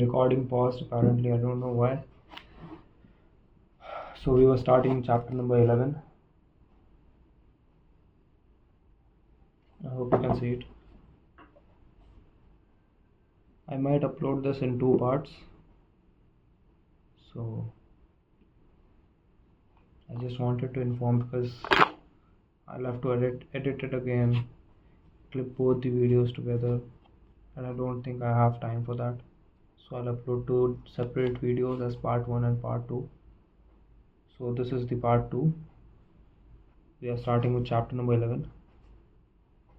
recording paused apparently. I don't know why. So we were starting chapter number 11. I hope you can see it. I might upload this in 2 parts. So I just wanted to inform because I'll have to edit it again, clip both the videos together, and I don't think I have time for that. So I'll upload 2 separate videos as part 1 and part 2. So this is the part 2. We are starting with chapter number 11.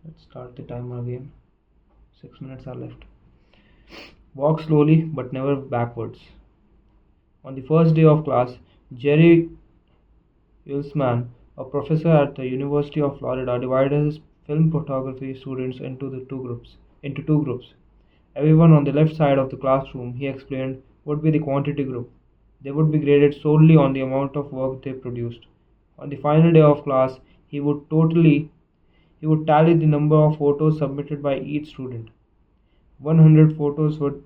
Let's start the timer again. 6 minutes are left. Walk slowly but never backwards. On the first day of class, Jerry Ullsman, a professor at the University of Florida, divided his film photography students into two groups. Everyone on the left side of the classroom, he explained, would be the quantity group. They would be graded solely on the amount of work they produced. On the final day of class, he would tally the number of photos submitted by each student. 100 photos would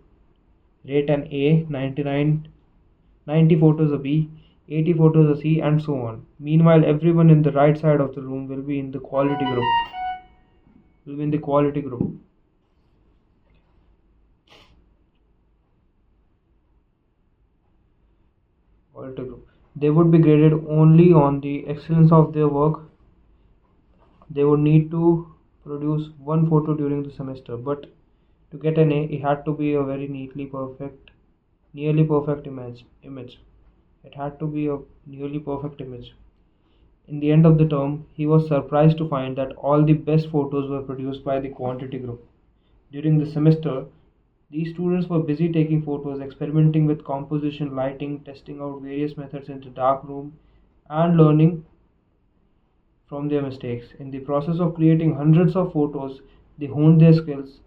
rate an A, 90 photos a B, 80 photos a C, and so on. Meanwhile, everyone in the right side of the room will be in the quality group. They would be graded only on the excellence of their work. They would need to produce 1 photo during the semester, but to get an A, it had to be a very nearly perfect image. It had to be a nearly perfect image. In the end of the term, he was surprised to find that all the best photos were produced by the quantity group. During the semester, these students were busy taking photos, experimenting with composition, lighting, testing out various methods in the dark room, and learning from their mistakes. In the process of creating hundreds of photos, they honed their skills.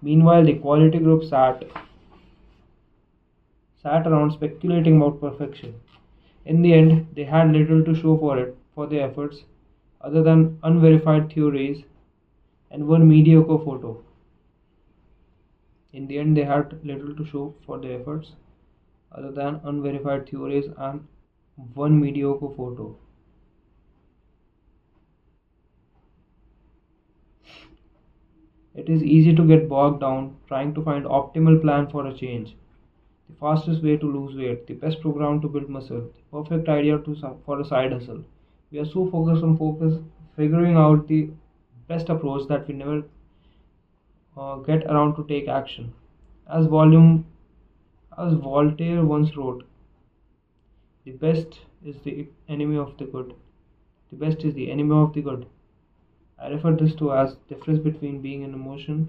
Meanwhile, the quality group sat around speculating about perfection. In the end, they had little to show for their efforts, other than unverified theories and 1 mediocre photo. In the end, they had little to show for their efforts, other than unverified theories and 1 mediocre photo. It is easy to get bogged down trying to find optimal plan for a change, the fastest way to lose weight, the best program to build muscle, the perfect idea for a side hustle. We are so focused on figuring out the best approach that we never get around to take action. As Voltaire once wrote, the best is the enemy of the good. The best is the enemy of the good. I refer this to as difference between being in motion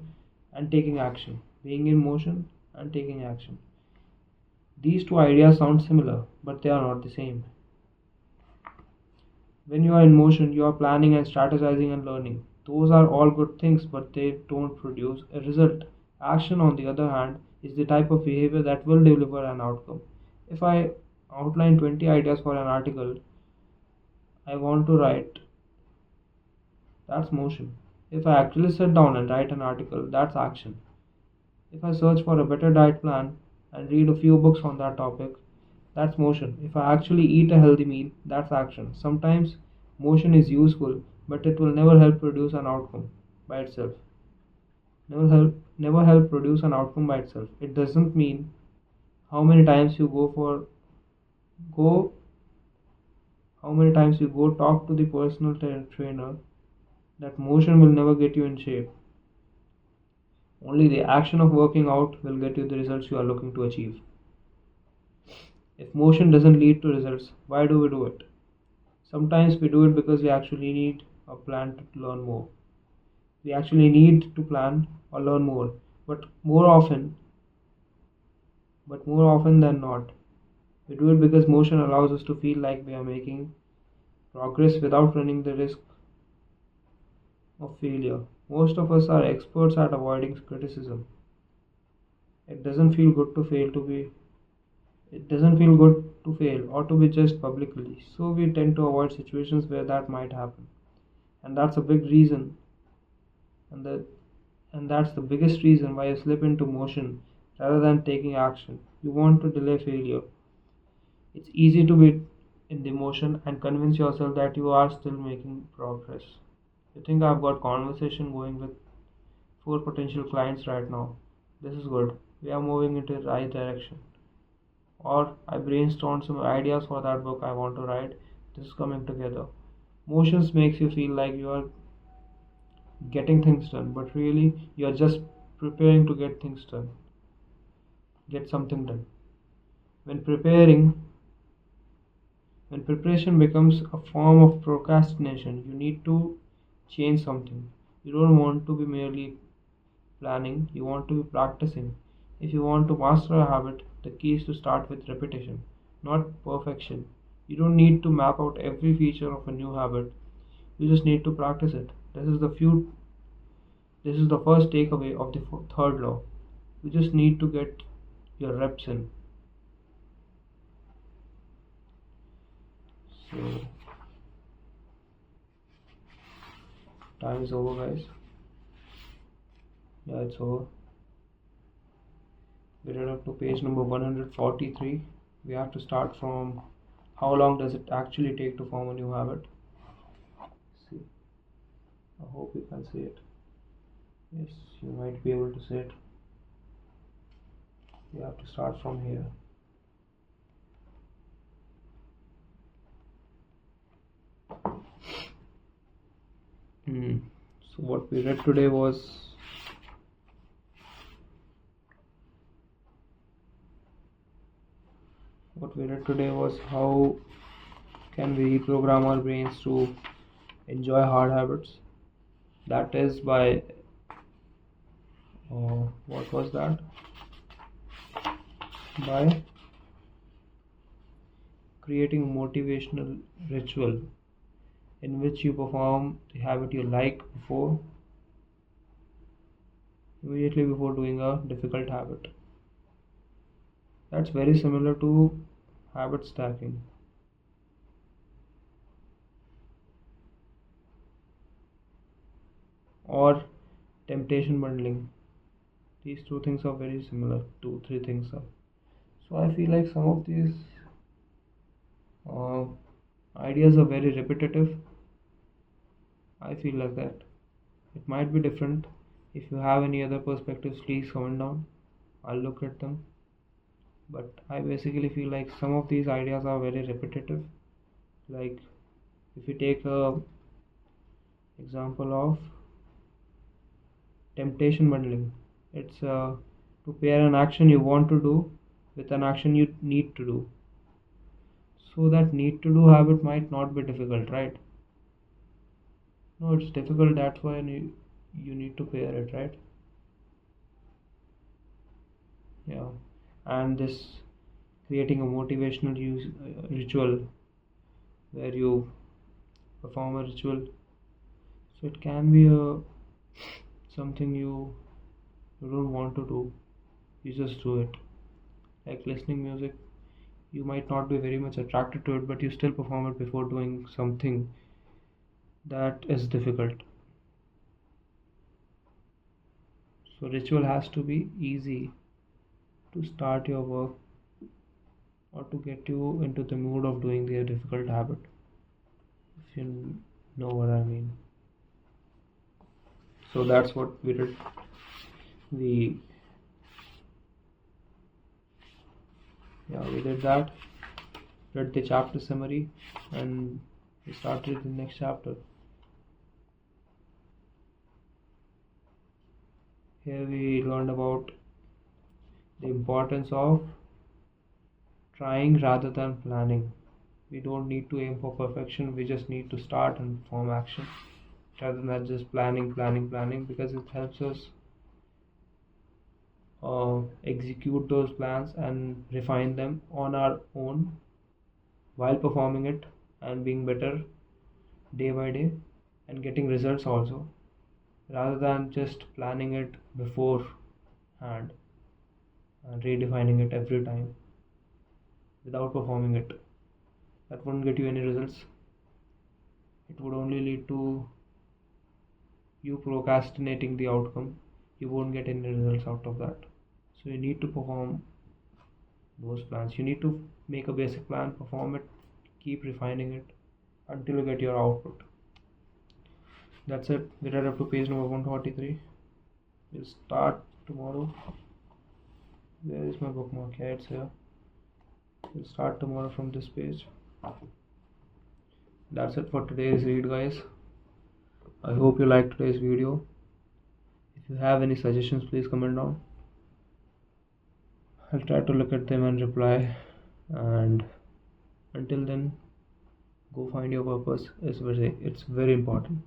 and taking action. Being in motion and taking action. These 2 ideas sound similar, but they are not the same. When you are in motion, you are planning and strategizing and learning. Those are all good things, but they don't produce a result. Action, on the other hand, is the type of behavior that will deliver an outcome. If I outline 20 ideas for an article I want to write, that's motion. If I actually sit down and write an article, that's action. If I search for a better diet plan and read a few books on that topic, that's motion. If I actually eat a healthy meal, that's action. Sometimes motion is useful, but it will never help produce an outcome by itself. Never help produce an outcome by itself. It doesn't mean how many times you go talk to the personal trainer, that motion will never get you in shape. Only the action of working out will get you the results you are looking to achieve. If motion doesn't lead to results, why do we do it? Sometimes we do it because we actually need a plan to learn more. We actually need to plan or learn more, but more often than not, we do it because motion allows us to feel like we are making progress without running the risk of failure. Most of us are experts at avoiding criticism. It doesn't feel good to fail or to be judged publicly, so we tend to avoid situations where that might happen. And that's a big reason. And And that's the biggest reason why you slip into motion rather than taking action. You want to delay failure. It's easy to be in the motion and convince yourself that you are still making progress. You think I've got conversation going with four potential clients right now. This is good. We are moving into the right direction. Or I brainstormed some ideas for that book I want to write. This is coming together. Motions makes you feel like you are getting things done, but really you are just preparing to get things done. Get something done. When preparing When preparation becomes a form of procrastination, you need to change something. You don't want to be merely planning, you want to be practicing. If you want to master a habit, the key is to start with repetition, not perfection. You don't need to map out every feature of a new habit. You just need to practice it. This is the first takeaway of the third law. You just need to get your reps in. So time is over, guys. Yeah, it's over. We read up to page number 143. We have to start from how long does it actually take to form a new habit. See, I hope you can see it. Yes, you might be able to see it. We have to start from here. So what we read today was how can we reprogram our brains to enjoy hard habits. That is by what was that? By creating a motivational ritual in which you perform the habit you like immediately before doing a difficult habit. That's very similar to habit stacking. Or temptation bundling. These two things are very similar. Two, three things are. So I feel like some of these uh, ideas are very repetitive. I feel like that. It might be different. If you have any other perspectives, please comment down. I'll look at them. But I basically feel like some of these ideas are very repetitive. Like if you take a example of temptation bundling, it's to pair an action you want to do with an action you need to do. So that need to do habit might not be difficult, right? No, it's difficult. That's why you need to pair it, right? Yeah. And this creating a motivational ritual where you perform a ritual. So it can be a something you don't want to do. You just do it. Like listening music, you might not be very much attracted to it, but you still perform it before doing something that is difficult. So ritual has to be easy to start your work or to get you into the mood of doing the difficult habit, if you know what I mean. So that's what we did. We did that. Read the chapter summary and we started the next chapter. Here we learned about the importance of trying rather than planning. We don't need to aim for perfection, we just need to start and perform action rather than just planning, because it helps us execute those plans and refine them on our own while performing it and being better day by day and getting results also, rather than just planning it beforehand and redefining it every time without performing it. That wouldn't get you any results. It would only lead to you procrastinating the outcome you won't get any results out of that. So you need to perform those plans. You need to make a basic plan, perform it, keep refining it until you get your output. That's it. We read up to page number 143. We'll start tomorrow. Where is my bookmark? Yeah, it's here. We'll start tomorrow from this page. That's it for today's read, guys. I hope you liked today's video. If you have any suggestions, please comment down. I'll try to look at them and reply. And until then, go find your purpose. It's very important.